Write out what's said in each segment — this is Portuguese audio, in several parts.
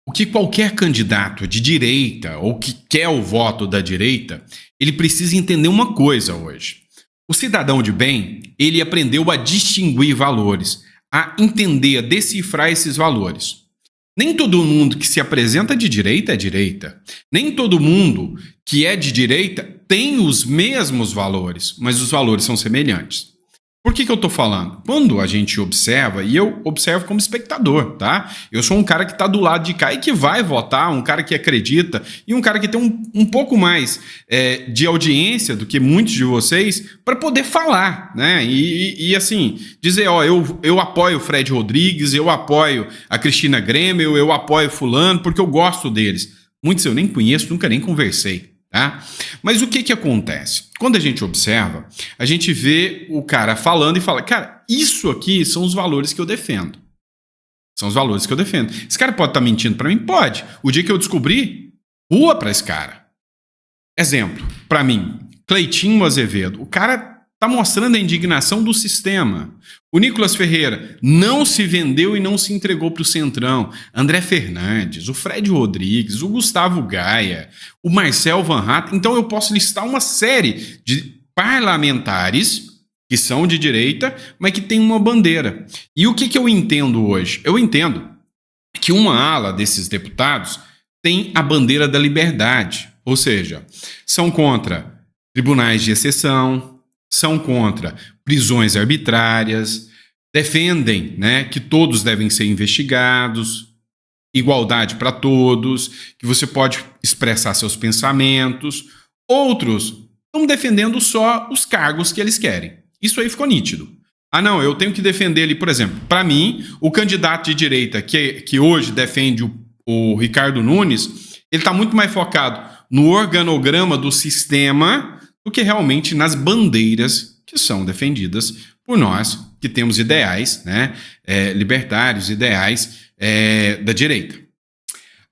O que qualquer candidato de direita ou que quer o voto da direita, ele precisa entender uma coisa hoje. O cidadão de bem, ele aprendeu a distinguir valores, a entender, a decifrar esses valores. Nem todo mundo que se apresenta de direita é direita. Nem todo mundo que é de direita tem os mesmos valores, mas os valores são semelhantes. Por que eu tô falando? Quando a gente observa, e eu observo como espectador, tá? Eu sou um cara que tá do lado de cá e que vai votar, um cara que acredita e um cara que tem um pouco mais de audiência do que muitos de vocês para poder falar, né? E assim, dizer, ó, eu apoio o Fred Rodrigues, eu apoio a Cristina Grêmio, eu apoio fulano, porque eu gosto deles. Muitos eu nem conheço, nunca nem conversei. Tá? Mas o que acontece? Quando a gente observa, a gente vê o cara falando e fala, cara, isso aqui são os valores que eu defendo. São os valores que eu defendo. Esse cara pode estar mentindo para mim? Pode. O dia que eu descobrir, rua para esse cara. Exemplo, para mim, Cleitinho Azevedo. O cara tá mostrando a indignação do sistema. O Nicolas Ferreira não se vendeu e não se entregou para o Centrão. André Fernandes, o Fred Rodrigues, o Gustavo Gaia, o Marcel Van Hatten. Então eu posso listar uma série de parlamentares que são de direita, mas que tem uma bandeira. E o que eu entendo hoje? Eu entendo que uma ala desses deputados tem a bandeira da liberdade. Ou seja, são contra tribunais de exceção, são contra prisões arbitrárias, defendem, né, que todos devem ser investigados, igualdade para todos, que você pode expressar seus pensamentos. Outros estão defendendo só os cargos que eles querem. Isso aí ficou nítido. Ah, não, eu tenho que defender ele, por exemplo, para mim, o candidato de direita que hoje defende o Ricardo Nunes, ele está muito mais focado no organograma do sistema do que realmente nas bandeiras que são defendidas por nós, que temos ideais, né, libertários, ideais da direita.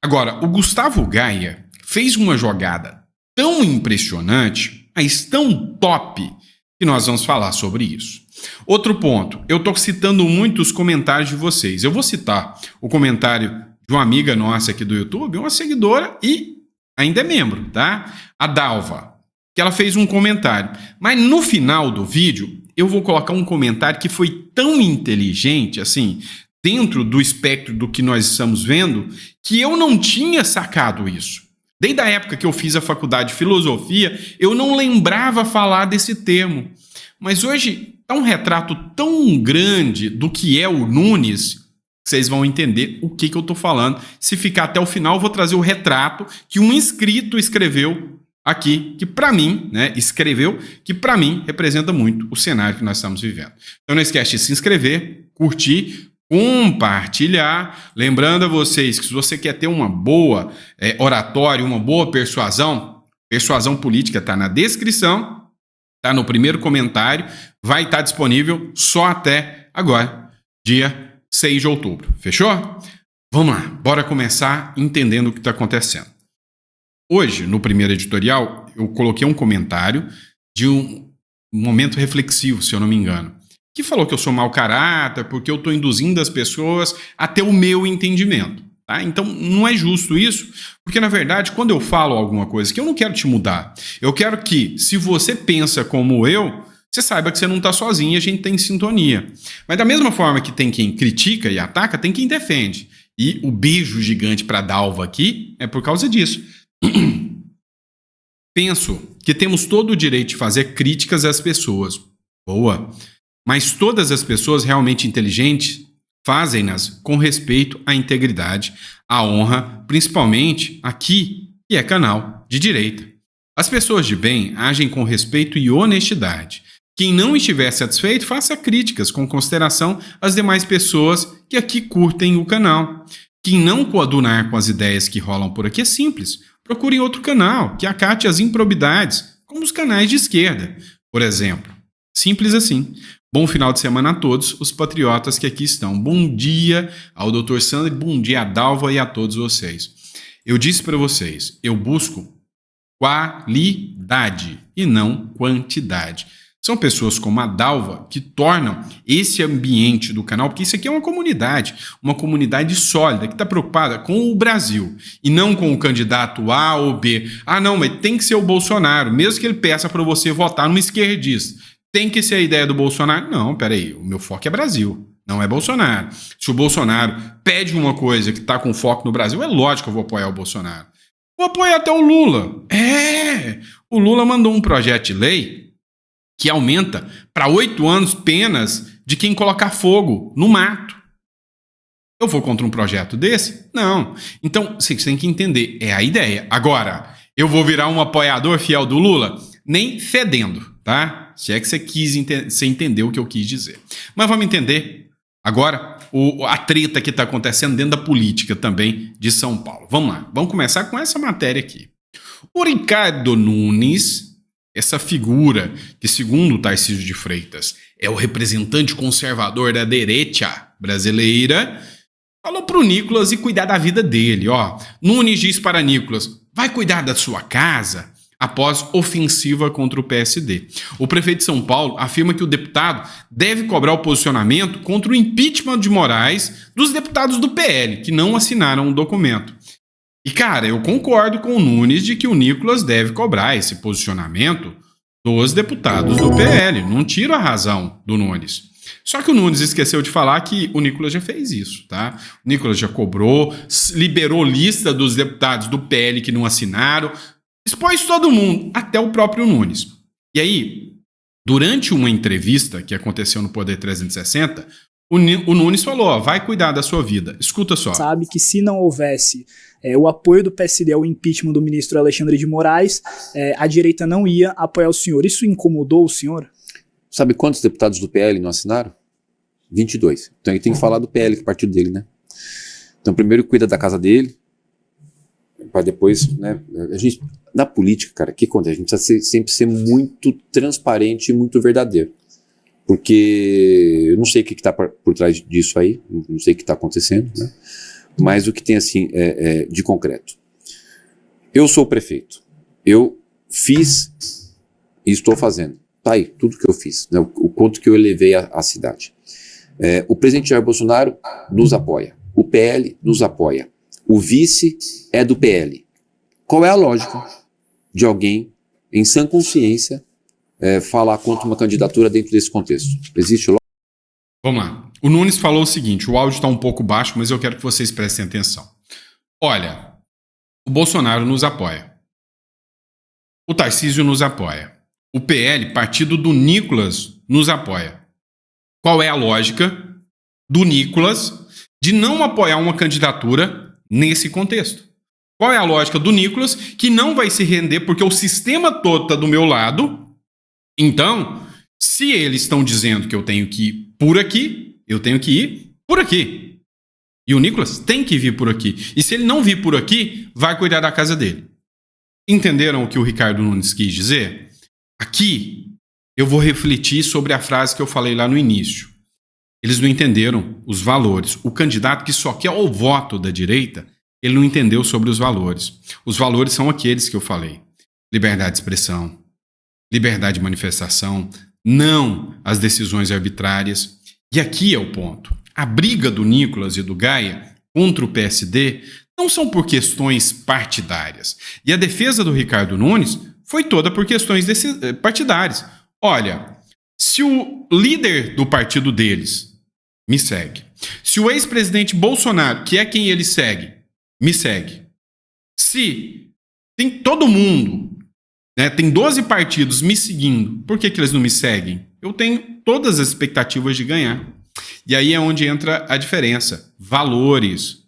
Agora, o Gustavo Gaia fez uma jogada tão impressionante, mas tão top, que nós vamos falar sobre isso. Outro ponto, eu estou citando muito os comentários de vocês. Eu vou citar o comentário de uma amiga nossa aqui do YouTube, uma seguidora e ainda é membro, tá? A Dalva, que ela fez um comentário. Mas no final do vídeo, eu vou colocar um comentário que foi tão inteligente, assim, dentro do espectro do que nós estamos vendo, que eu não tinha sacado isso. Desde a época que eu fiz a faculdade de filosofia, eu não lembrava falar desse termo. Mas hoje é um retrato tão grande do que é o Nunes, que vocês vão entender o que eu estou falando. Se ficar até o final, eu vou trazer o retrato que um inscrito escreveu aqui, que para mim, né, escreveu, que para mim representa muito o cenário que nós estamos vivendo. Então não esquece de se inscrever, curtir, compartilhar. Lembrando a vocês que se você quer ter uma boa oratória, uma boa persuasão política está na descrição, está no primeiro comentário, vai estar disponível só até agora, dia 6 de outubro. Fechou? Vamos lá, bora começar entendendo o que está acontecendo. Hoje, no primeiro editorial, eu coloquei um comentário de um momento reflexivo, se eu não me engano, que falou que eu sou mau caráter porque eu estou induzindo as pessoas a ter o meu entendimento. Tá? Então, não é justo isso, porque, na verdade, quando eu falo alguma coisa que eu não quero te mudar, eu quero que, se você pensa como eu, você saiba que você não está sozinho e a gente tem sintonia. Mas da mesma forma que tem quem critica e ataca, tem quem defende. E o beijo gigante para a Dalva aqui é por causa disso. Penso que temos todo o direito de fazer críticas às pessoas. Boa. Mas todas as pessoas realmente inteligentes fazem-nas com respeito à integridade, à honra, principalmente aqui, que é canal de direita. As pessoas de bem agem com respeito e honestidade. Quem não estiver satisfeito, faça críticas com consideração às demais pessoas que aqui curtem o canal. Quem não coadunar com as ideias que rolam por aqui é simples. Procure outro canal que acate as improbidades, como os canais de esquerda, por exemplo. Simples assim. Bom final de semana a todos os patriotas que aqui estão. Bom dia ao Dr. Sandro, bom dia a Dalva e a todos vocês. Eu disse para vocês, eu busco qualidade e não quantidade. São pessoas como a Dalva que tornam esse ambiente do canal, porque isso aqui é uma comunidade sólida, que está preocupada com o Brasil e não com o candidato A ou B. Ah, não, mas tem que ser o Bolsonaro, mesmo que ele peça para você votar num esquerdista. Tem que ser a ideia do Bolsonaro? Não, peraí, o meu foco é Brasil, não é Bolsonaro. Se o Bolsonaro pede uma coisa que está com foco no Brasil, é lógico que eu vou apoiar o Bolsonaro. Vou apoiar até o Lula. O Lula mandou um projeto de lei que aumenta para 8 anos penas de quem colocar fogo no mato. Eu vou contra um projeto desse? Não. Então, vocês têm que entender, é a ideia. Agora, eu vou virar um apoiador fiel do Lula? Nem fedendo, tá? Se é que você entendeu o que eu quis dizer. Mas vamos entender agora a treta que está acontecendo dentro da política também de São Paulo. Vamos lá, vamos começar com essa matéria aqui. O Ricardo Nunes, essa figura que, segundo o Tarcísio de Freitas, é o representante conservador da direita brasileira, falou pro Nicolas ir cuidar da vida dele. Nunes diz para Nicolas, vai cuidar da sua casa após ofensiva contra o PSD. O prefeito de São Paulo afirma que o deputado deve cobrar o posicionamento contra o impeachment de Moraes dos deputados do PL, que não assinaram o documento. E, cara, eu concordo com o Nunes de que o Nicolas deve cobrar esse posicionamento dos deputados do PL. Não tiro a razão do Nunes. Só que o Nunes esqueceu de falar que o Nicolas já fez isso, tá? O Nicolas já cobrou, liberou lista dos deputados do PL que não assinaram, expôs todo mundo, até o próprio Nunes. E aí, durante uma entrevista que aconteceu no Poder 360, o Nunes falou, vai cuidar da sua vida. Escuta só. Sabe que se não houvesse o apoio do PSD ao impeachment do ministro Alexandre de Moraes, a direita não ia apoiar o senhor. Isso incomodou o senhor? Sabe quantos deputados do PL não assinaram? 22. Então ele tem que falar do PL, que é o partido dele, né? Então primeiro cuida da casa dele, para depois, né? A gente, na política, cara, o que acontece? A gente precisa sempre ser muito transparente e muito verdadeiro. Porque eu não sei o que está por trás disso aí, não sei o que está acontecendo, né? Mas o que tem assim de concreto. Eu sou o prefeito, eu fiz e estou fazendo. Tá aí, tudo que eu fiz, né? O quanto que eu elevei a cidade. O presidente Jair Bolsonaro nos apoia, o PL nos apoia, o vice é do PL. Qual é a lógica de alguém, em sã consciência, falar contra uma candidatura dentro desse contexto? Existe lógica? Vamos lá. O Nunes falou o seguinte, o áudio está um pouco baixo, mas eu quero que vocês prestem atenção. Olha, o Bolsonaro nos apoia. O Tarcísio nos apoia. O PL, partido do Nicolas, nos apoia. Qual é a lógica do Nicolas de não apoiar uma candidatura nesse contexto? Qual é a lógica do Nicolas que não vai se render porque o sistema todo está do meu lado? Então, se eles estão dizendo que eu tenho que ir por aqui, eu tenho que ir por aqui. E o Nicolas tem que vir por aqui. E se ele não vir por aqui, vai cuidar da casa dele. Entenderam o que o Ricardo Nunes quis dizer? Aqui, eu vou refletir sobre a frase que eu falei lá no início. Eles não entenderam os valores. O candidato que só quer o voto da direita, ele não entendeu sobre os valores. Os valores são aqueles que eu falei. Liberdade de expressão, liberdade de manifestação, não as decisões arbitrárias. E aqui é o ponto. A briga do Nicolas e do Gaia contra o PSD não são por questões partidárias. E a defesa do Ricardo Nunes foi toda por questões partidárias. Olha, se o líder do partido deles me segue, se o ex-presidente Bolsonaro, que é quem ele segue, me segue, se tem todo mundo, né, tem 12 partidos me seguindo, por que eles não me seguem? Eu tenho todas as expectativas de ganhar. E aí é onde entra a diferença. Valores.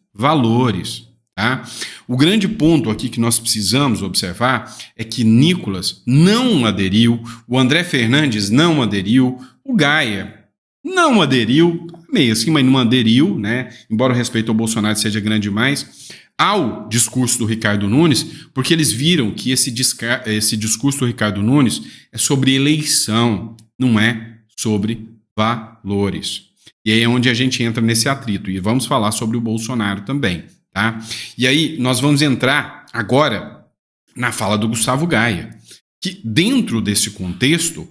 Tá? O grande ponto aqui que nós precisamos observar é que Nicolas não aderiu, o André Fernandes não aderiu, o Gaia não aderiu, meio assim, mas não aderiu, né? Embora o respeito ao Bolsonaro seja grande demais, ao discurso do Ricardo Nunes, porque eles viram que esse discurso do Ricardo Nunes é sobre eleição, não é sobre valores. E aí é onde a gente entra nesse atrito. E vamos falar sobre o Bolsonaro também, tá? E aí nós vamos entrar agora na fala do Gustavo Gaia, que dentro desse contexto,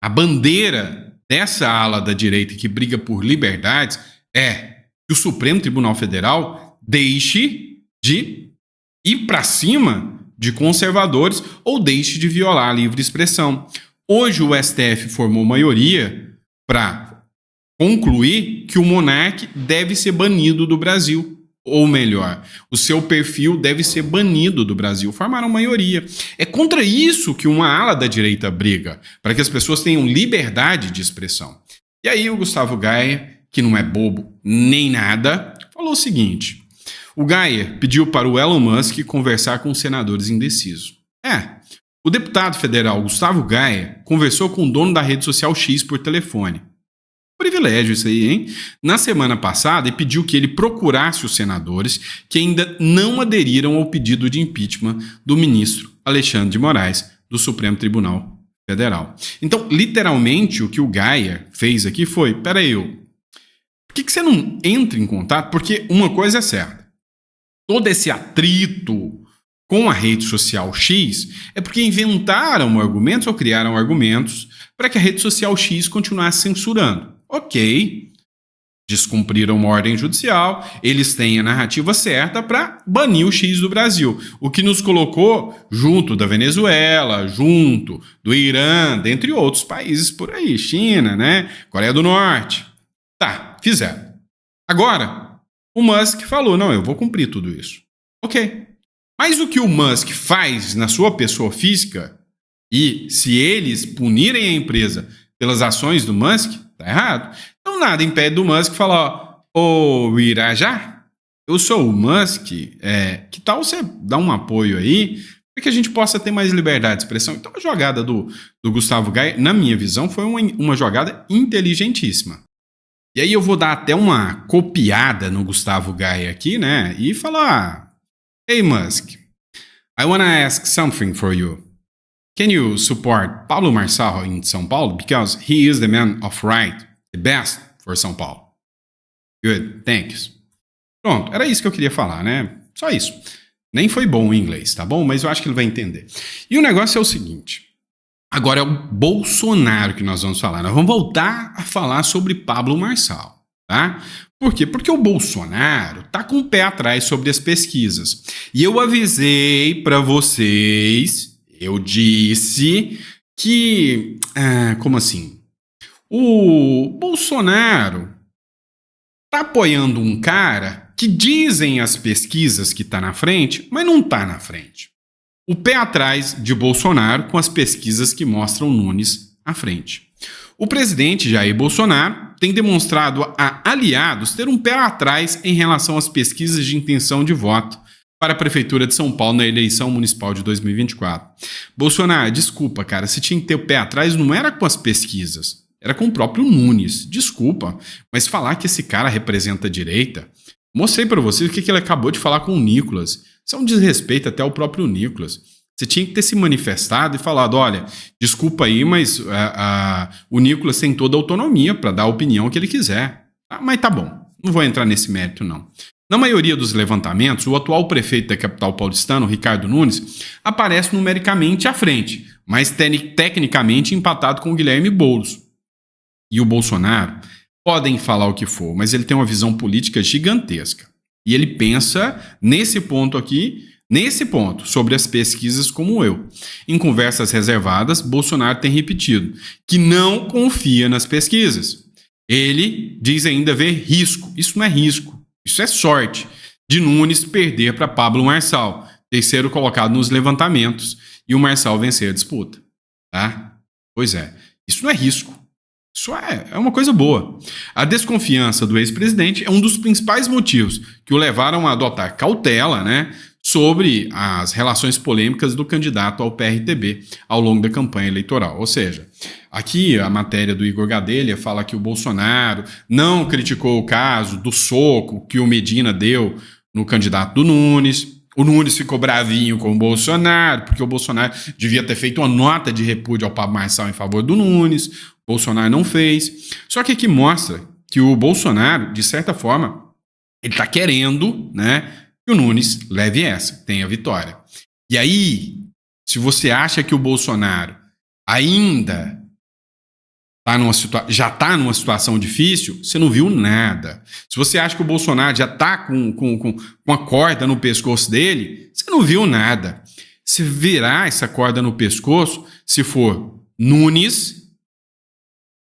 A bandeira dessa ala da direita que briga por liberdades é que o Supremo Tribunal Federal deixe de ir para cima de conservadores ou deixe de violar a livre expressão. Hoje o STF formou maioria para concluir que o monarca deve ser banido do Brasil. Ou melhor, o seu perfil deve ser banido do Brasil. Formaram maioria. É contra isso que uma ala da direita briga, para que as pessoas tenham liberdade de expressão. E aí o Gustavo Gaia, que não é bobo nem nada, falou o seguinte: o Gaia pediu para o Elon Musk conversar com os senadores indecisos. O deputado federal Gustavo Gaia conversou com o dono da rede social X por telefone. Privilégio isso aí, hein? Na semana passada, ele pediu que ele procurasse os senadores que ainda não aderiram ao pedido de impeachment do ministro Alexandre de Moraes, do Supremo Tribunal Federal. Então, literalmente, o que o Gaia fez aqui foi: peraí, por que você não entra em contato? Porque uma coisa é certa, todo esse atrito com a rede social X é porque inventaram argumentos ou criaram argumentos para que a rede social X continuasse censurando. Ok, descumpriram uma ordem judicial, eles têm a narrativa certa para banir o X do Brasil, o que nos colocou junto da Venezuela, junto do Irã, dentre outros países por aí, China, né? Coreia do Norte. Tá, fizeram. Agora, o Musk falou: não, eu vou cumprir tudo isso. Ok. Mas o que o Musk faz na sua pessoa física, e se eles punirem a empresa pelas ações do Musk, tá errado. Então nada impede do Musk falar: ô Irajá, eu sou o Musk, que tal você dar um apoio aí para que a gente possa ter mais liberdade de expressão? Então a jogada do Gustavo Gaia, na minha visão, foi uma jogada inteligentíssima. E aí eu vou dar até uma copiada no Gustavo Gaia aqui, né? E falar: hey Musk, I wanna ask something for you. Can you support Pablo Marçal in São Paulo? Because he is the man of right, the best for São Paulo. Good, thanks. Pronto, era isso que eu queria falar, né? Só isso. Nem foi bom o inglês, tá bom? Mas eu acho que ele vai entender. E o negócio é o seguinte. Agora é o Bolsonaro que nós vamos falar. Nós vamos voltar a falar sobre Pablo Marçal, tá? Por quê? Porque o Bolsonaro tá com o pé atrás sobre as pesquisas. E eu avisei para vocês... Eu disse que... como assim? O Bolsonaro tá apoiando um cara que dizem as pesquisas que tá na frente, mas não tá na frente. O pé atrás de Bolsonaro com as pesquisas que mostram Nunes à frente. O presidente Jair Bolsonaro tem demonstrado a aliados ter um pé atrás em relação às pesquisas de intenção de voto para a Prefeitura de São Paulo na eleição municipal de 2024. Bolsonaro, desculpa, cara, você tinha que ter o pé atrás, não era com as pesquisas, era com o próprio Nunes. Desculpa, mas falar que esse cara representa a direita, mostrei para vocês o que ele acabou de falar com o Nicolas. Isso é um desrespeito até ao próprio Nicolas. Você tinha que ter se manifestado e falado: olha, desculpa aí, mas o Nicolas tem toda a autonomia para dar a opinião que ele quiser. Mas tá bom, não vou entrar nesse mérito, não. Na maioria dos levantamentos, o atual prefeito da capital paulistana, Ricardo Nunes, aparece numericamente à frente, mas tecnicamente empatado com o Guilherme Boulos. E o Bolsonaro, podem falar o que for, mas ele tem uma visão política gigantesca. E ele pensa nesse ponto aqui, sobre as pesquisas como eu. Em conversas reservadas, Bolsonaro tem repetido que não confia nas pesquisas. Ele diz ainda ver risco. Isso não é risco. Isso é sorte de Nunes perder para Pablo Marçal, terceiro colocado nos levantamentos, e o Marçal vencer a disputa. Tá? Pois é, isso não é risco. Isso é uma coisa boa. A desconfiança do ex-presidente é um dos principais motivos que o levaram a adotar cautela, né, sobre as relações polêmicas do candidato ao PRTB ao longo da campanha eleitoral. Ou seja, aqui a matéria do Igor Gadelha fala que o Bolsonaro não criticou o caso do soco que o Medina deu no candidato do Nunes. O Nunes ficou bravinho com o Bolsonaro, porque o Bolsonaro devia ter feito uma nota de repúdio ao Pablo Marçal em favor do Nunes. O Bolsonaro não fez. Só que aqui mostra que o Bolsonaro, de certa forma, ele está querendo, né, que o Nunes leve essa, tenha a vitória. E aí, se você acha que o Bolsonaro ainda já está numa situação difícil, você não viu nada. Se você acha que o Bolsonaro já está com a corda no pescoço dele, você não viu nada. Se virar essa corda no pescoço, se for Nunes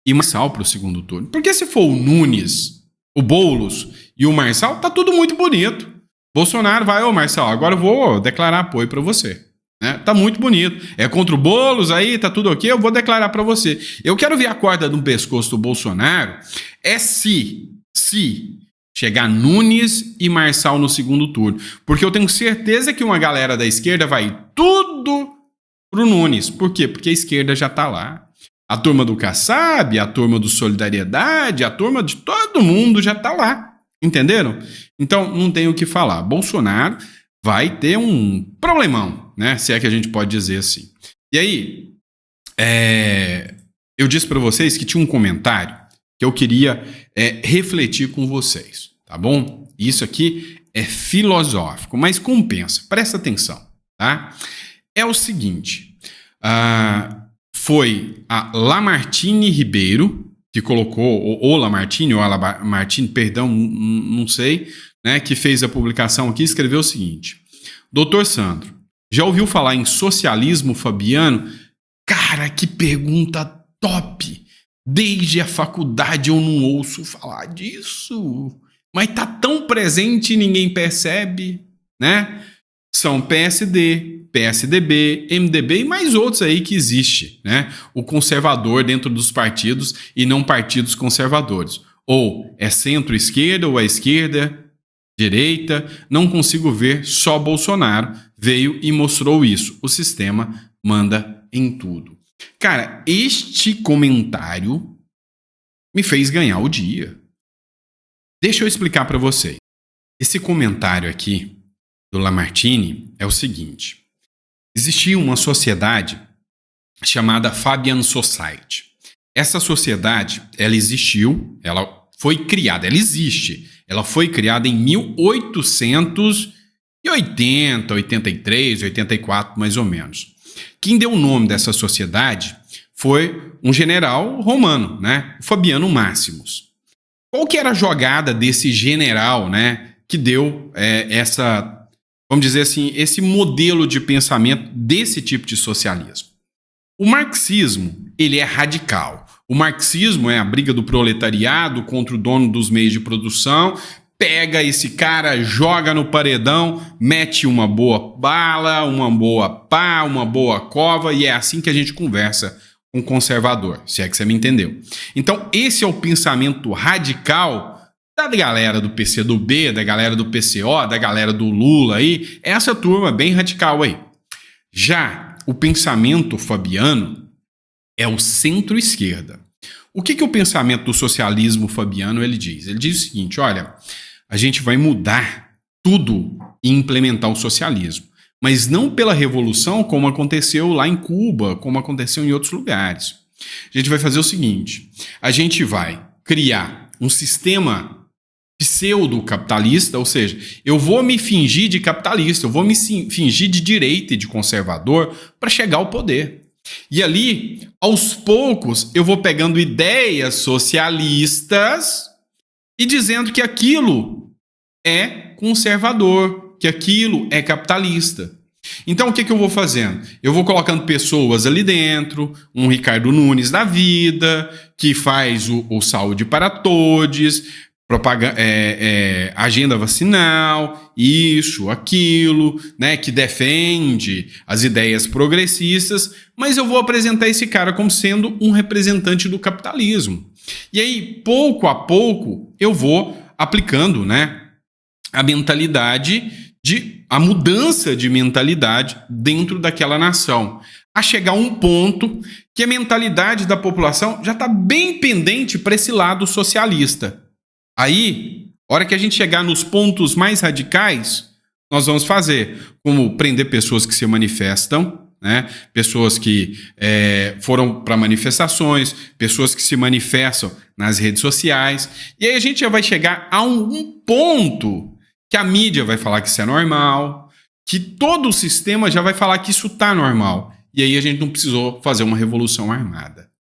e Marçal para o segundo turno. Porque se for o Nunes, o Boulos e o Marçal, tá tudo muito bonito. Bolsonaro vai, Marçal, agora eu vou declarar apoio para você. Né? Tá muito bonito. É contra o Boulos aí, tá tudo ok, eu vou declarar para você. Eu quero ver a corda no pescoço do Bolsonaro se chegar Nunes e Marçal no segundo turno. Porque eu tenho certeza que uma galera da esquerda vai tudo pro Nunes. Por quê? Porque a esquerda já tá lá. A turma do Kassab, a turma do Solidariedade, a turma de todo mundo já tá lá. Entenderam? Então, não tem o que falar. Bolsonaro vai ter um problemão, né? Se é que a gente pode dizer assim. E aí, eu disse para vocês que tinha um comentário que eu queria refletir com vocês, tá bom? Isso aqui é filosófico, mas compensa. Presta atenção, tá? É o seguinte, foi a Lamartine Ribeiro que colocou, ou Lamartine, ou a Lamartine, perdão, não sei, né, que fez a publicação aqui, escreveu o seguinte: Doutor Sandro, já ouviu falar em socialismo fabiano? Cara, que pergunta top! Desde a faculdade eu não ouço falar disso, mas tá tão presente e ninguém percebe, né? São PSD, PSDB, MDB e mais outros aí que existe, né? O conservador dentro dos partidos e não partidos conservadores. Ou é centro-esquerda ou é esquerda, direita, não consigo ver, só Bolsonaro veio e mostrou isso. O sistema manda em tudo. Cara, este comentário me fez ganhar o dia. Deixa eu explicar para vocês. Esse comentário aqui do Lamartine é o seguinte: existia uma sociedade chamada Fabian Society. Essa sociedade, ela existiu, ela foi criada, ela existe. Ela foi criada em 1880, 83, 84, mais ou menos. Quem deu o nome dessa sociedade foi um general romano, né? O Fabiano Máximos. Qual que era a jogada desse general, né, que deu essa, vamos dizer assim, esse modelo de pensamento desse tipo de socialismo? O marxismo, ele é radical. O marxismo é a briga do proletariado contra o dono dos meios de produção. Pega esse cara, joga no paredão, mete uma boa bala, uma boa pá, uma boa cova, e é assim que a gente conversa com o conservador, se é que você me entendeu. Então, esse é o pensamento radical da galera do PCdoB, da galera do PCO, da galera do Lula aí, essa turma bem radical aí. Já o pensamento fabiano é o centro-esquerda. O que o pensamento do socialismo fabiano ele diz? Ele diz o seguinte: olha, a gente vai mudar tudo e implementar o socialismo, mas não pela revolução como aconteceu lá em Cuba, como aconteceu em outros lugares. A gente vai fazer o seguinte: a gente vai criar um sistema pseudo-capitalista, ou seja, eu vou me fingir de capitalista, eu vou me fingir de direita e de conservador para chegar ao poder. E ali, aos poucos, eu vou pegando ideias socialistas e dizendo que aquilo é conservador, que aquilo é capitalista. Então, o que eu vou fazendo? Eu vou colocando pessoas ali dentro, um Ricardo Nunes da vida, que faz o saúde para todos, agenda vacinal, isso, aquilo, né, que defende as ideias progressistas, mas eu vou apresentar esse cara como sendo um representante do capitalismo. E aí, pouco a pouco, eu vou aplicando, né, a mudança de mentalidade dentro daquela nação, a chegar a um ponto que a mentalidade da população já está bem pendente para esse lado socialista. Aí, a hora que a gente chegar nos pontos mais radicais, nós vamos fazer como prender pessoas que se manifestam, né? Pessoas que foram para manifestações, pessoas que se manifestam nas redes sociais, e aí a gente já vai chegar a um ponto que a mídia vai falar que isso é normal, que todo o sistema já vai falar que isso está normal, e aí a gente não precisou fazer uma revolução armada.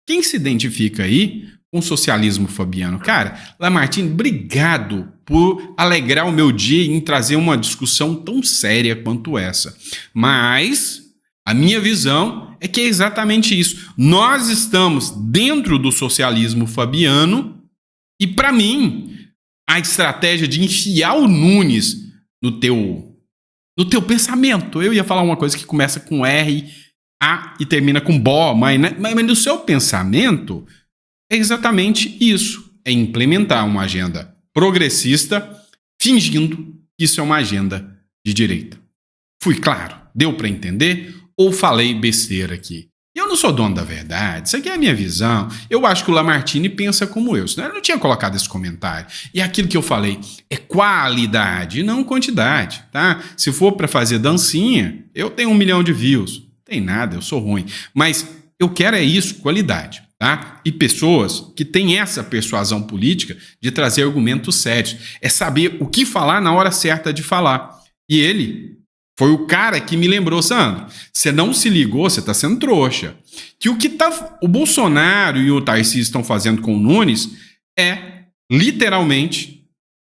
Quem se identifica aí com o socialismo fabiano? Cara, Lamartine, obrigado por alegrar o meu dia em trazer uma discussão tão séria quanto essa. Mas a minha visão é que é exatamente isso. Nós estamos dentro do socialismo fabiano e, para mim, a estratégia de enfiar o Nunes no teu pensamento. Eu ia falar uma coisa que começa com R, A e termina com BO, mas no seu pensamento é exatamente isso. É implementar uma agenda progressista fingindo que isso é uma agenda de direita. Fui claro? Deu para entender? Ou falei besteira aqui? Eu não sou dono da verdade, isso aqui é a minha visão. Eu acho que o Lamartine pensa como eu, senão eu não tinha colocado esse comentário. E aquilo que eu falei é qualidade, não quantidade, tá? Se for para fazer dancinha, eu tenho 1 milhão de views. Não tem nada, eu sou ruim. Mas eu quero é isso, qualidade, tá? E pessoas que têm essa persuasão política de trazer argumentos sérios. É saber o que falar na hora certa de falar. E ele foi o cara que me lembrou, Sandro, você não se ligou, você está sendo trouxa. Que o Bolsonaro e o Tarcísio estão fazendo com o Nunes é, literalmente,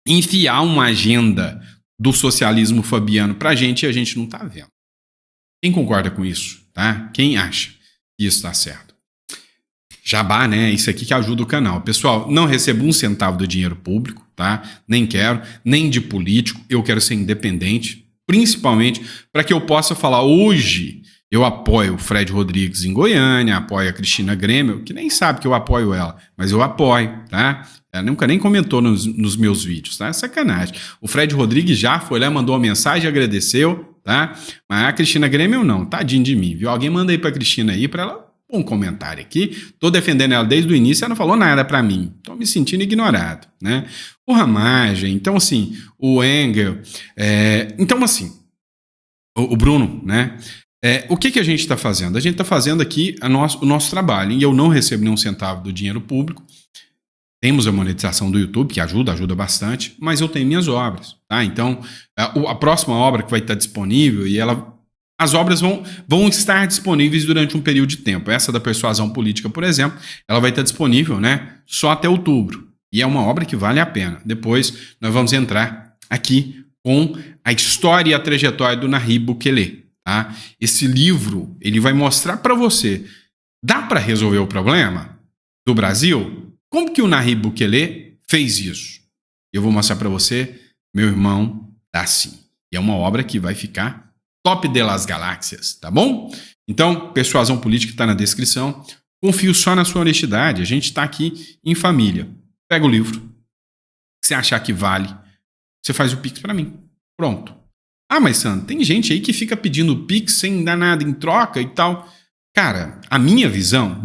enfiar uma agenda do socialismo fabiano pra gente e a gente não está vendo. Quem concorda com isso? Tá? Quem acha que isso está certo? Jabá, né? Isso aqui que ajuda o canal. Pessoal, não recebo um centavo do dinheiro público, tá? Nem quero, nem de político. Eu quero ser independente. Principalmente para que eu possa falar hoje, eu apoio o Fred Rodrigues em Goiânia, apoio a Cristina Grêmio, que nem sabe que eu apoio ela, mas eu apoio, tá? Ela nunca nem comentou nos meus vídeos, tá? Sacanagem. O Fred Rodrigues já foi lá, mandou uma mensagem, agradeceu, tá? Mas a Cristina Grêmio não, tadinho de mim, viu? Alguém manda aí pra Cristina aí, pra ela um comentário aqui. Tô defendendo ela desde o início, ela não falou nada pra mim. Tô me sentindo ignorado, né? O Ramagem, então assim, o Engel, então assim, o Bruno, né? O que a gente está fazendo? A gente está fazendo aqui o nosso trabalho, e eu não recebo nenhum centavo do dinheiro público. Temos a monetização do YouTube, que ajuda bastante, mas eu tenho minhas obras, tá? Então, a próxima obra que vai estar disponível, as obras vão estar disponíveis durante um período de tempo. Essa da persuasão política, por exemplo, ela vai estar disponível, né, só até outubro. E é uma obra que vale a pena. Depois nós vamos entrar aqui com a história e a trajetória do Nayib Bukele. Tá? Esse livro ele vai mostrar para você, dá para resolver o problema do Brasil? Como que o Nayib Bukele fez isso? Eu vou mostrar para você, meu irmão, dá sim. E é uma obra que vai ficar top das galáxias, tá bom? Então, persuasão política está na descrição. Confio só na sua honestidade. A gente está aqui em família. Pega o livro. Se achar que vale, você faz o Pix para mim. Pronto. Ah, mas Sandro, tem gente aí que fica pedindo Pix sem dar nada em troca e tal. Cara, a minha visão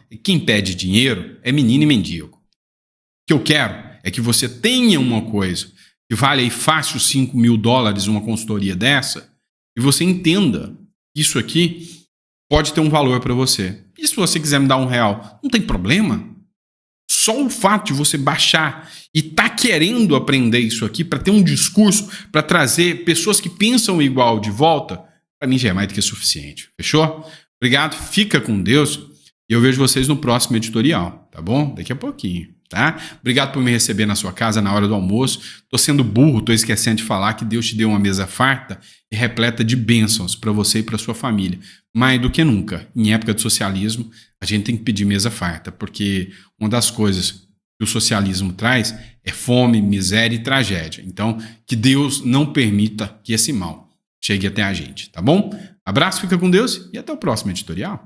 é que quem pede dinheiro é menino e mendigo. O que eu quero é que você tenha uma coisa que vale aí fácil $5.000 uma consultoria dessa e você entenda que isso aqui pode ter um valor para você. E se você quiser me dar R$1, não tem problema. Só o fato de você baixar e tá querendo aprender isso aqui para ter um discurso, para trazer pessoas que pensam igual de volta, para mim já é mais do que suficiente. Fechou? Obrigado, fica com Deus e eu vejo vocês no próximo editorial, tá bom? Daqui a pouquinho, tá? Obrigado por me receber na sua casa na hora do almoço. Tô sendo burro, tô esquecendo de falar que Deus te deu uma mesa farta e repleta de bênçãos para você e para sua família. Mais do que nunca, em época de socialismo, a gente tem que pedir mesa farta, porque uma das coisas que o socialismo traz é fome, miséria e tragédia. Então, que Deus não permita que esse mal chegue até a gente, tá bom? Abraço, fica com Deus e até o próximo editorial.